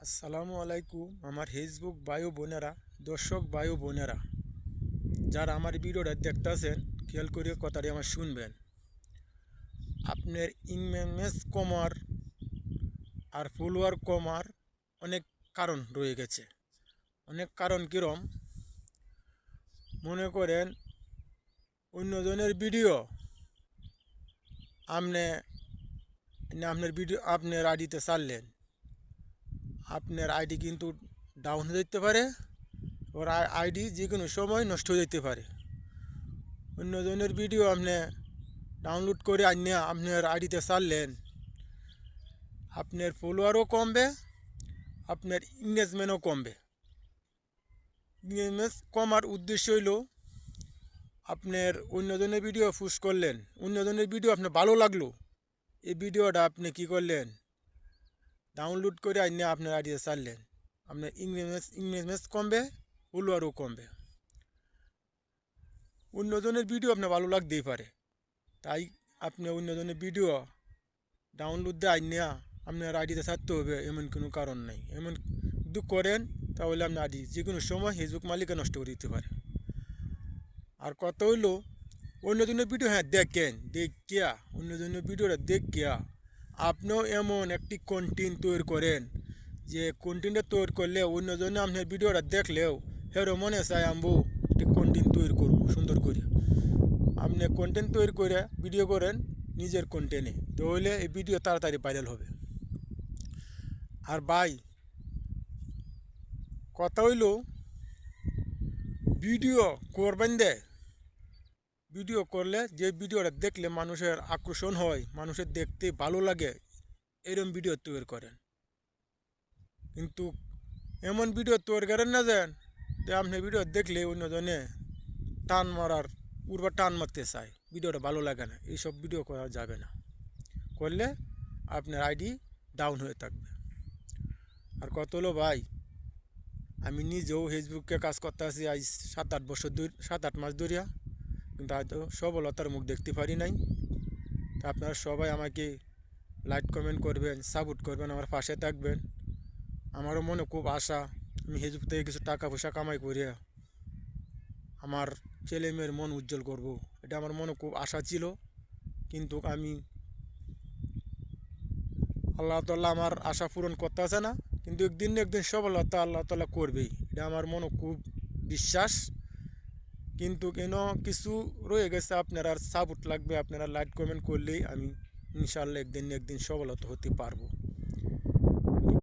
আসসালামু আলাইকুম আমার ফেসবুক বায়ু বোনেরা, দর্শক বায়ু বোনেরা, যারা আমার ভিডিওটা দেখতেছেন খেয়াল করে কথাটি আমার শুনবেন। আপনার ইমেজ কমার আর ফলোয়ার কমার অনেক কারণ রয়ে গেছে। অনেক কারণ কিরম, মনে করেন অন্যজনের ভিডিও আপনি আপনার ভিডিও আপনার আইডিতে ছাড়লেন, আপনার আইডি কিন্তু ডাউন হয়ে যেতে পারে, ওর আইডি যে কোনো সময় নষ্ট হয়ে যেতে পারে। অন্যজনের ভিডিও আপনি ডাউনলোড করে আনিয়ে আপনার আইডিতে ছাড়লেন, আপনার ফলোয়ারও কমবে, আপনার এঙ্গেজমেন্টও কমবে। এঙ্গেজমেন্ট কমার উদ্দেশ্য হইল আপনার অন্যজনের ভিডিও পোস্ট করলেন, অন্যজনের ভিডিও আপনার ভালো লাগলো, এই ভিডিওটা আপনি কী করলেন, ডাউনলোড করে আনিয়ে আপনার আইডিতে ছাড়লেন, আপনার এঙ্গেজমেন্ট কমবে, ফলোয়ারও কমবে। অন্যজনের ভিডিও আপনার ভালো লাগতেই পারে, তাই আপনি অন্যজনের ভিডিও ডাউনলোড দিয়ে আনিয়া আপনার আইডিতে ছাড়তে হবে এমন কোনো কারণ নেই। এমন যদি করেন তাহলে আপনার আইডি যে কোনো সময় ফেসবুক মালিকে নষ্ট করে দিতে পারে। আর কথা হইলো অন্যজনের ভিডিও দেখেন, দেখিয়া অন্যজনের ভিডিওটা দেখিয়া আপনিও এমন একটি কন্টেন্ট তৈরি করেন যে কন্টেন্টটা তৈরি করলে অন্যজনে আপনার ভিডিওটা দেখলেও হেরো মনে চায় আমবো একটি কন্টেন্ট তৈরি করবো সুন্দর করে। আপনি কন্টেন্ট তৈরি করে ভিডিও করেন নিজের কন্টেন্টে, তাহলে এই ভিডিও তাড়াতাড়ি ভাইরাল হবে। আর ভাই কথা হইল ভিডিও করবেন দে, ভিডিও করলে যে ভিডিওটা দেখলে মানুষের আকর্ষণ হয়, মানুষের দেখতে ভালো লাগে, এরকম ভিডিও তৈরি করেন। কিন্তু এমন ভিডিও তৈরি করেন না যে আপনি ভিডিও দেখলে অন্যজনে টান মারার পূর্বে টান মারতে চায়, ভিডিওটা ভালো লাগে না, এইসব ভিডিও করা যাবে না। করলে আপনার আইডি ডাউন হয়ে থাকবে। আর কত হলো ভাই, আমি নিজেও ফেসবুকে কাজ করতে আছি আজ 7-8 মাস ধরিয়া, কিন্তু হয়তো সফলতার মুখ দেখতে পারি নাই। তা আপনারা সবাই আমাকে লাইক কমেন্ট করবেন, সাপোর্ট করবেন, আমার পাশে থাকবেন। আমারও মনে খুব আশা আমি ফেসবুক থেকে কিছু টাকা পয়সা কামাই করে আমার ছেলে মেয়ের মন উজ্জ্বল করব, এটা আমার মনে খুব আশা ছিল। কিন্তু আমি আল্লাহ তাআলা আমার আশা পূরণ করতে আসে না, কিন্তু একদিন না একদিন সফলতা আল্লাহ তাআলা করবেই, এটা আমার মনে খুব বিশ্বাস। কিন্তু কেন কিছু রয়ে গেছে, আপনারা সাপোর্ট লাগবে, আপনারা লাইক কমেন্ট করলেই আমি ইনশাআল্লাহ একদিন না একদিন সফলতা হতে পারবো।